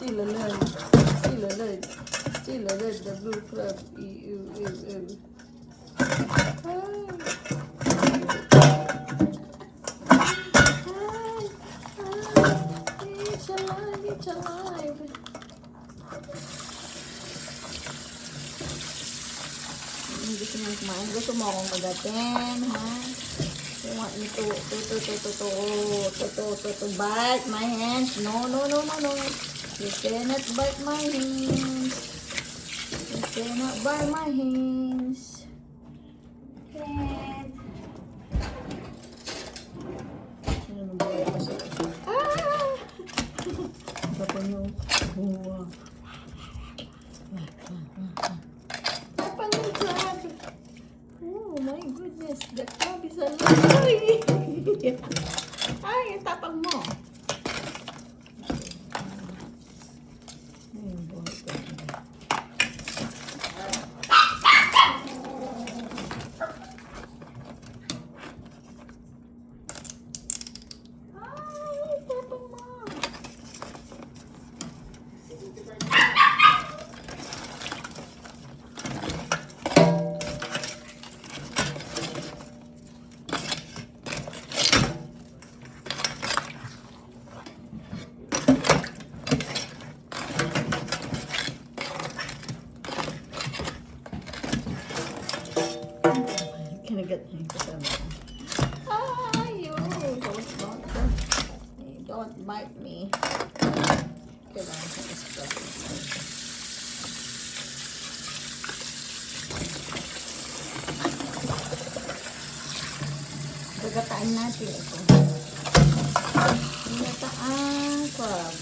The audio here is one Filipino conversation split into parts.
Still alive. Still alive. Still alive. The blue crab. Ew, ew, ew. It's alive. It's alive. Gusto niyang kumain. Gusto mo akong kagatin, ha? You want me to bite my hands? No. You cannot bite my hands. You cannot bite my hands. Can't. Ah! Apa niyo? Buwa. Apa niyo crab? Oh my goodness, the crab is alive. Ay, ang tapang mo. Kinagat niya yung kasama ko. Don't bite me. Kailangan sa kasama. Gagataan natin ito. Gagataan crab.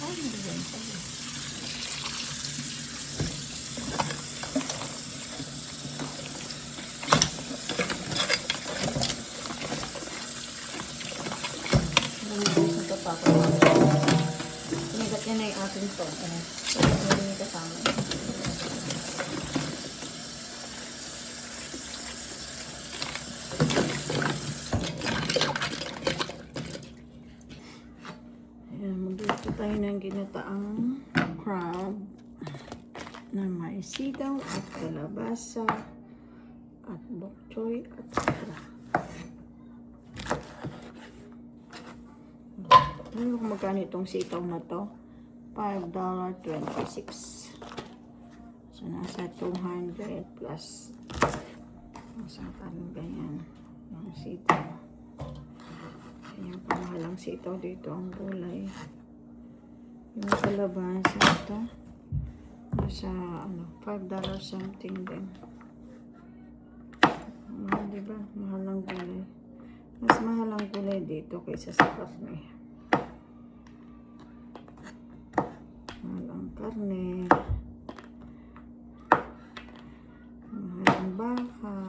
Ay, nagawin pa yun. Sinigat niya na yung ating to. Hindi niya kasama. Ayan, magluto tayo ng ginataang crab na may sitaw at kalabasa at bok choy at okra. Ano kung magkano itong sitaw na to? $5.26. So, nasa 200 plus. Nasa kanong ganyan. Ang sitaw. Ayan, pamahalang sitaw dito ang gulay. Yung kalabasa ito. Nasa, $5 something din. Mahal, diba? Mahal ang gulay. Mas mahal ang gulay dito kaysa sa karne. Mahal ang karne. Mahal ang baka.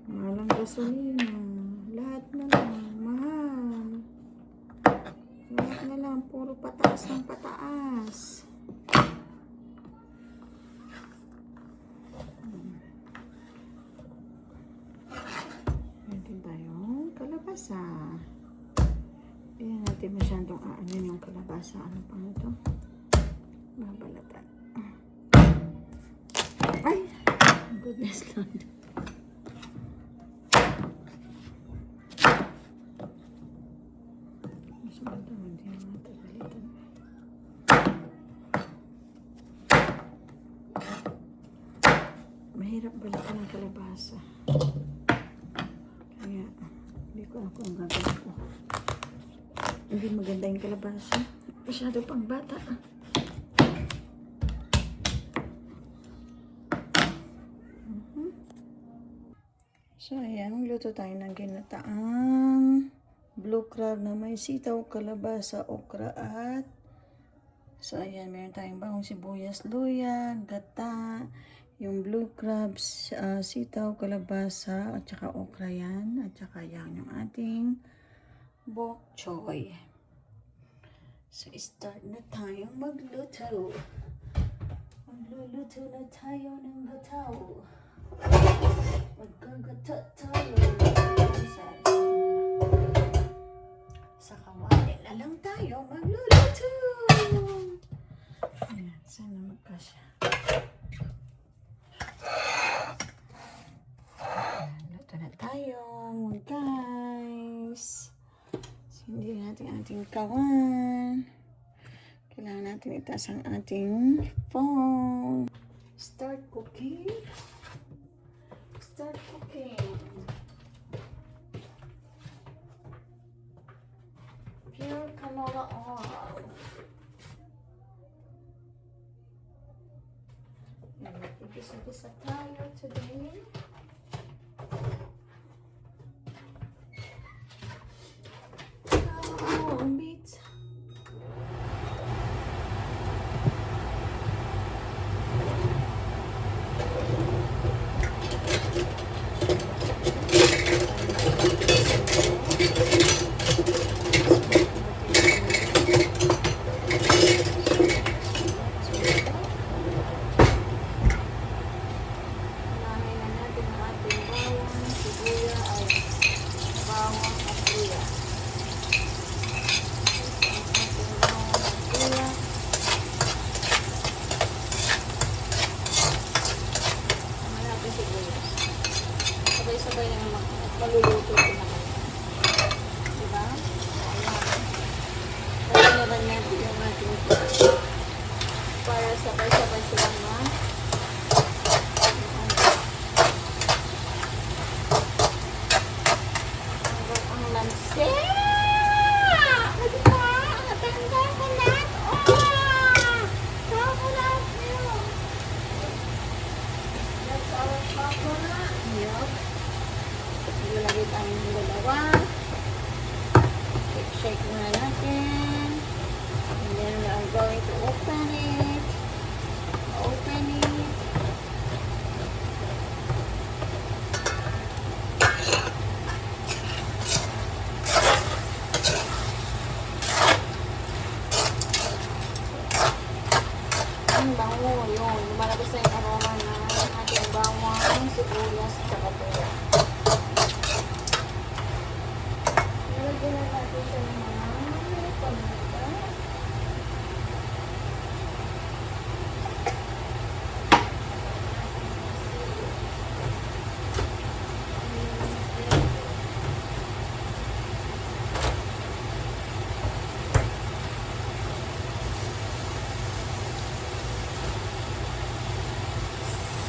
Mahal ang gasolina. Lahat na lang. Mahal. Lahat na lang. Puro pataas ng pataas. Meron tayong kalabasa. Ayan natin masyadong aanin yung kalabasa. Ano pa ito? Mabalatan. Ay! Goodness Lord. Masyadong hindi naman tagalitan. Mahirap balikan ang kalabasa. Kaya, hindi ko ako ang gagawin ko. Hindi maganda yung kalabasa. Masyado pang bata. So, ayan. Magluto tayo ng ginataang blue crab na may sitaw, kalabasa, okra at so, ayan. Meron tayong bawang sibuyas, luya, gata, yung blue crabs, sitaw, kalabasa, at saka okra yan. At saka yan yung ating bok choy. So, start na tayong magluto. Magluluto na tayo ng gataw. Magkagata tayo. na lang tayo magluluto. Ayan, sana magkasya. Ayan, luto na tayo, guys. Hindi natin ating kawan. Kailangan natin itaas ang ating phone. Start cooking. Start cooking. Pure canola oil. And magpipisa-pisa tayo today. Ang beets. Sabay-sabay na naman. Maluluto ko naman. Diba? Ayan. Kaya naman natin yung ating para sabay-sabay silang ang lanse! Diba? Natanda ko na! Chocolate milk! That's our chocolate milk. Ilalagay tayo ng dalawa. Shake muna natin. And then we are going to open it. Open it. Ang bango yun. Lumalabas na yung aroma ng ating bawang, sibuyas, at saka tuyo. Nilagyan na natin siya ng mga paminta.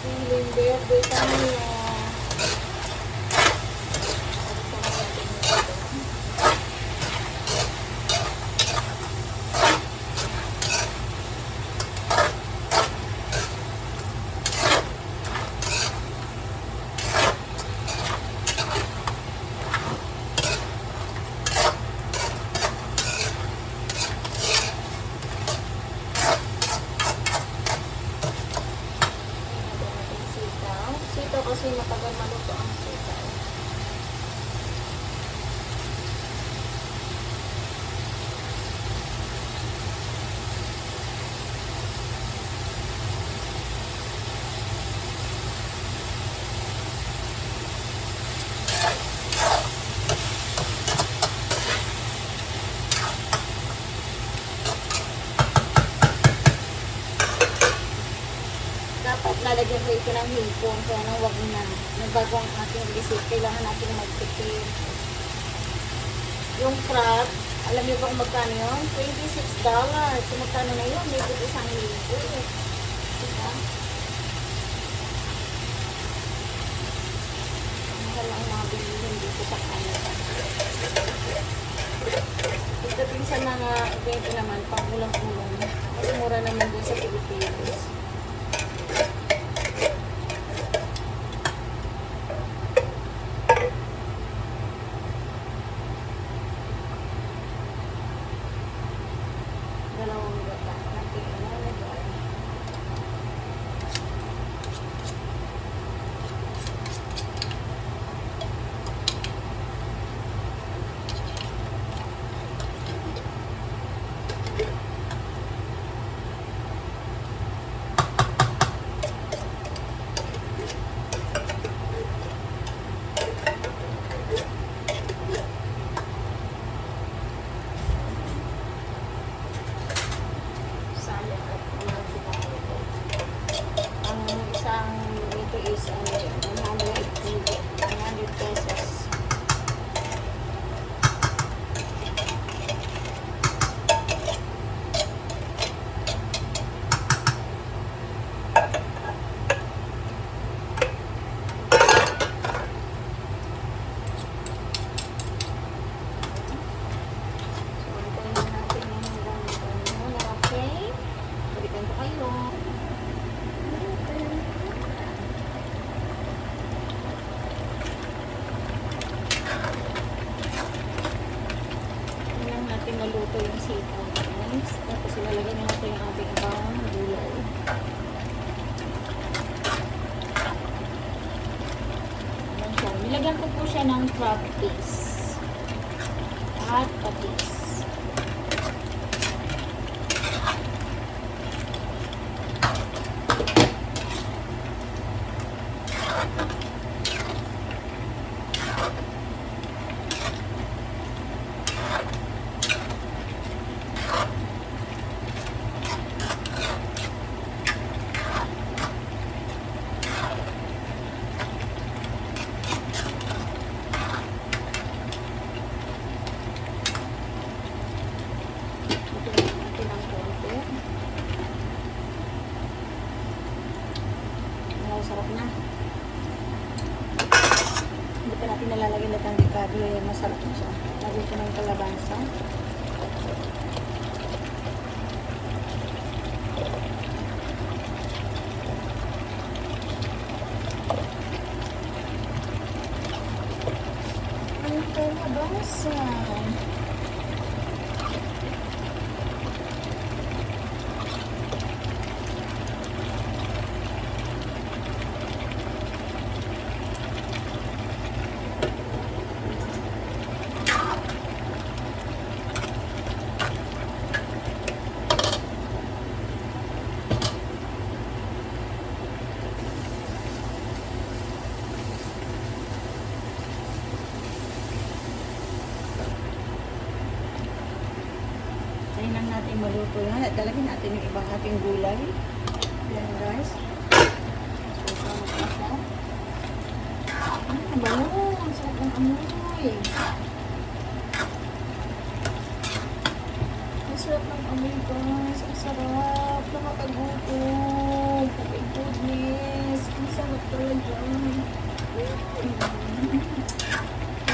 Siling verde tayo. Sitaw kasi matagal maluto ang sitaw. Dapat lalagyan ko ito ng hipon, kaya nang wag na. Nagbago ang ating isip, kailangan natin magtipid. Yung crab, alam niyo ba kung magkano yun? $26. Kung magkano na yun, may ito isang libo. Diba? Mahal ang mga bilihin dito sa Canada. Ito pinsan na nga, ito naman, pang ulang-ulang. Mas mura naman din sa Pilipinas. Dalawang gata natin ilalagay. naluto yung sitaw, guys. Tapos ilalagay na natin yung ating ibang gulay. Ayan siya. Nilagyan ko po siya ng crab paste at patis. Sarap na. Hindi pa natin nalalagyan na ng dekado. Masarap na siya. Lagyan ko ng kalabasa. Ang kalabasa. Tayin lang natin maluto yan. At dalagin natin yung ibang ating gulay. Yan guys. So, sama pa siya. Ang bango. Ang sarap ng amoy. Ang sarap ng amoy guys. Ang sarap. Nakakagutom. Oh my goodness. Ang sarap talaga. Ang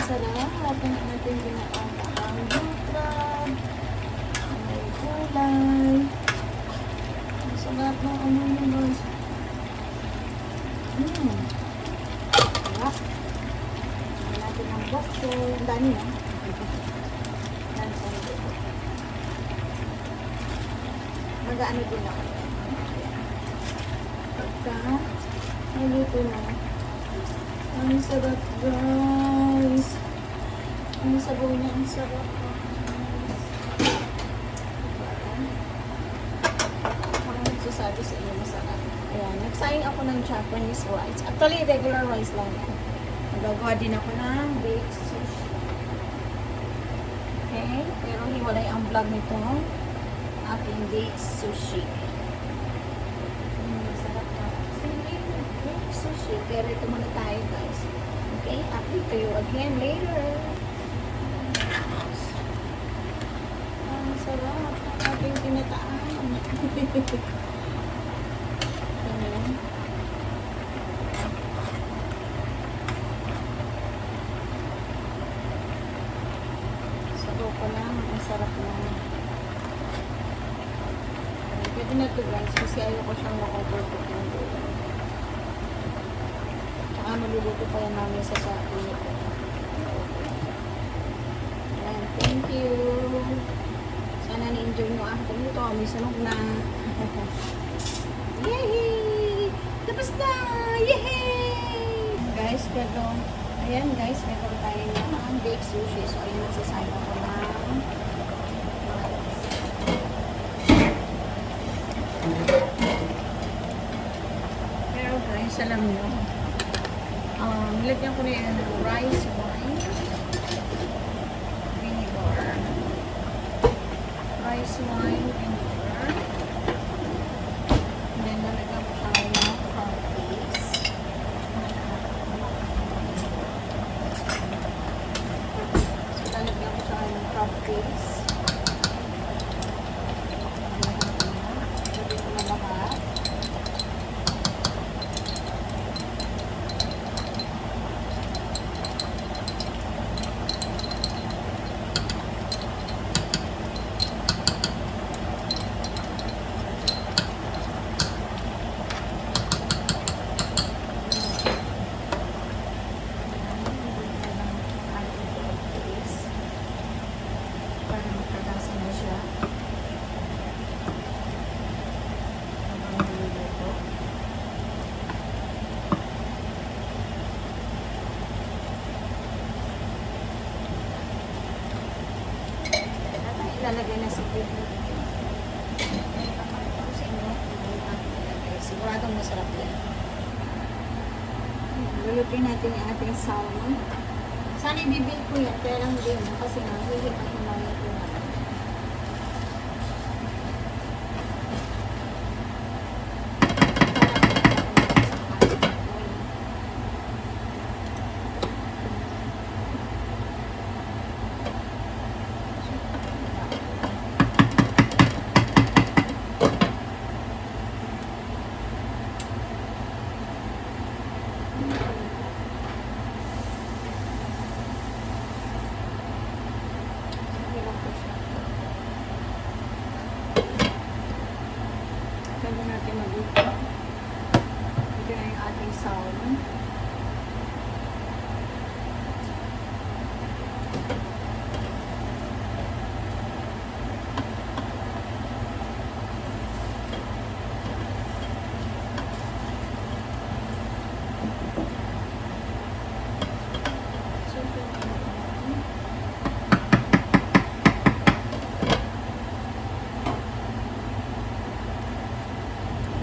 sarap. Ang natin ginagawa ang crab. Gulay. Ang sarap ng amoy niya guys. Sarap. Lagyan natin ng bokso. Ang dami na. Yan, sarap. Mag-ano din ako. Pagka naluto na. Ang sarap guys. Ang sabaw niya. Ang sarap. Sabi sa inyo masarap. Ayan, nagsayang ako ng Japanese rice. Actually, regular rice lang yan. Nagagawa din ako ng baked sushi. Okay? Pero hiwalay ang vlog nito. Ating baked sushi. Masarap na. Baked sushi. Pero ito muna tayo guys. Okay? Update to you again later. Ang sarap. Ang ating tinataan. Sabaw ko lang, ang sarap na. Pwede na ito guys, kasi ayoko siyang na-overcook ng gulay. Tsaka maluluto pa yan namin sa sabi. Ayan, thank you. Sana na-enjoy nyo ang ito. May sunog na. Yay! Tapos na! Yay! Guys, pero ayan guys, meron tayo ng baked sushi. So, ayun nagsasama ko ng pero guys, alam nyo, nilagyan ko na yung rice wine, vinegar, rice wine, vinegar, and then nalagyan ko tayo ng crab paste. So, nalagyan ko tayo ng crab paste. Lagyan ko na lahat. Parang ilalagay na sa video. Sa inyo, siguradong masarap yan. Lulutin natin yung ating salmon. Sana ibibil ko yan, kaya lang din kasi nga, hihimay-himayin ko na. Bago natin maluto, ito na yung ating salmon.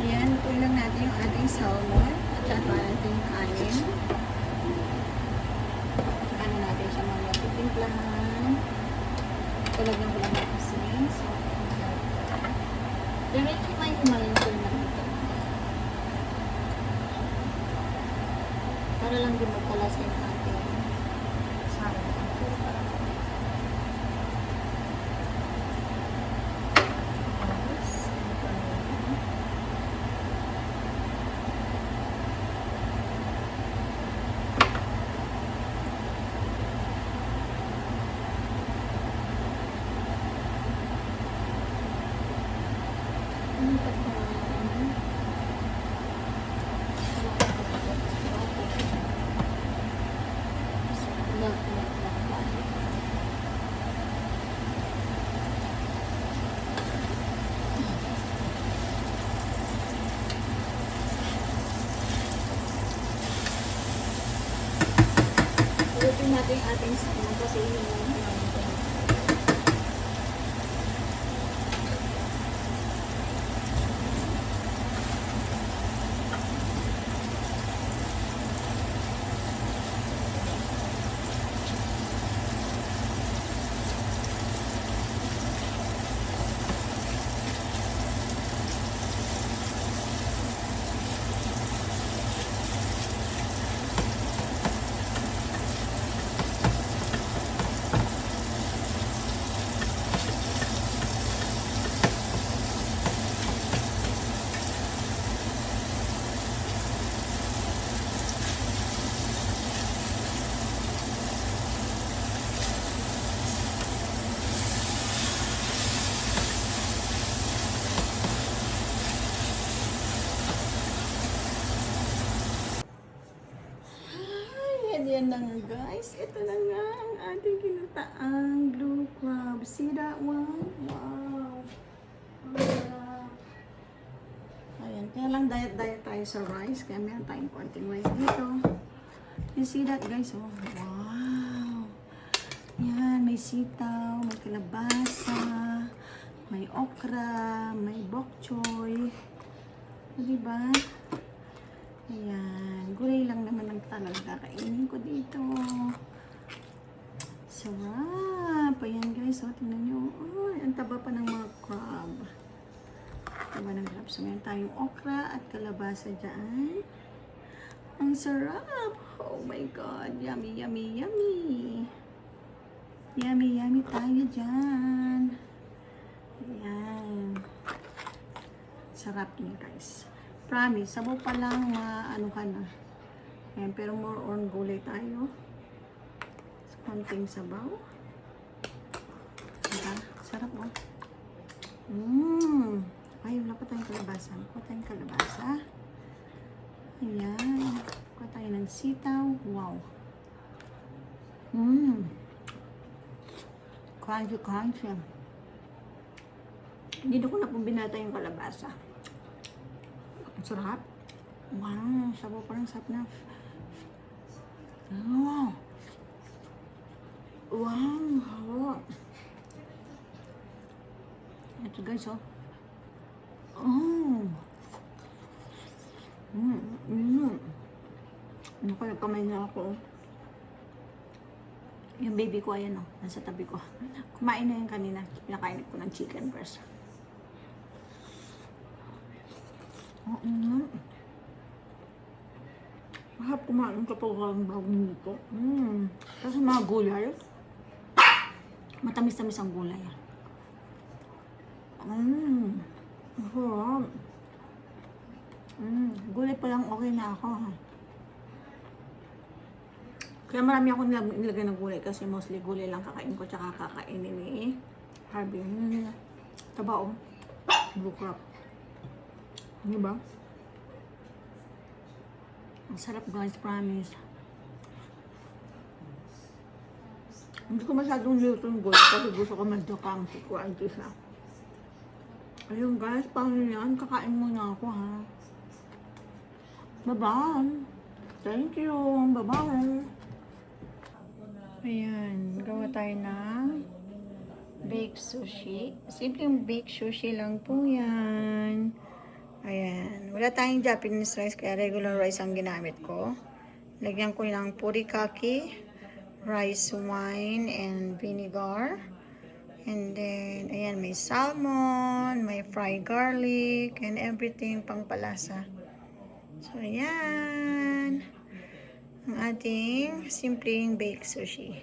Ayan, tuloy lang natin yung ating salmon at saka natin yung kanin. Ano natin siya mga titimplahan. Talagyan ko lang ng asin. So, diretso himayin ko na ito. Para lang din magkalasa yung ating salmon. Lutuin natin yung ating salmon kasi yun yung himayin ko. Yan na nga guys. Ito na nga ang ating kinataang blue crab. See that one? Wow. Ang sarap. Ayan. Kaya lang diet tayo sa rice. Kaya meron tayong konting rice dito. You see that guys? Oh, wow. Yan. May sitaw. May kalabasa. May okra. May bok choy. Diba? Ayan. Gulay lang naman ang talaga kainin ko dito. Sarap. Ayan guys. O, tingnan nyo. Oh, ang taba pa ng mga crab. Taba ng crab. So, meron tayong okra at kalabasa dyan. Ang sarap. Oh my God. Yummy, yummy, yummy. Yummy, yummy tayo dyan. Ayan. Sarap niya guys. Promise, sabaw pa lang ano ka na. Ayan, pero more on gulay tayo. So, konting sabaw. Diba? Sarap oh. Ay, wala pa tayong kalabasa. Kuha tayong kalabasa. Ayan. Kuha tayo ng sitaw. Wow. Crunchy, crunchy. Dito ko na pong binata yung kalabasa. Sarap. Wow, sabaw parang sarap na. Wow. Wow, harap. So guys, oh. Oh. Ano kaya kamay na ako? Yung baby ko, ayan oh, nasa tabi ko. Kumain na yan kanina. Pinakain ko ng chicken breast. Mahap kumain kapag ang bagong nito. Kasi mga gulay. Matamis-tamis ang gulay. Masarap. Gulay pa lang okay na ako. Kaya marami akong nilagay ng gulay kasi mostly gulay lang kakain ko tsaka kakainin ni Harvey. Tabao. Blue crab. Diba? Ang sarap guys, promise. Hindi ko masyadong luto ng gulay kasi gusto ko medyo kamsi ko. Ayun guys, paano yan? Kakain muna ako ha. Bye-bye. Thank you. Bye-bye. Ayan, gawa tayo ng baked sushi. Simpleng baked sushi lang po yan. Ayan, wala tayong Japanese rice kaya regular rice ang ginamit ko. Lagyan ko ng purikake, rice wine, and vinegar. And then, ayan, may salmon, may fried garlic, and everything pang palasa. So, ayan. Ang ating simpleng baked sushi.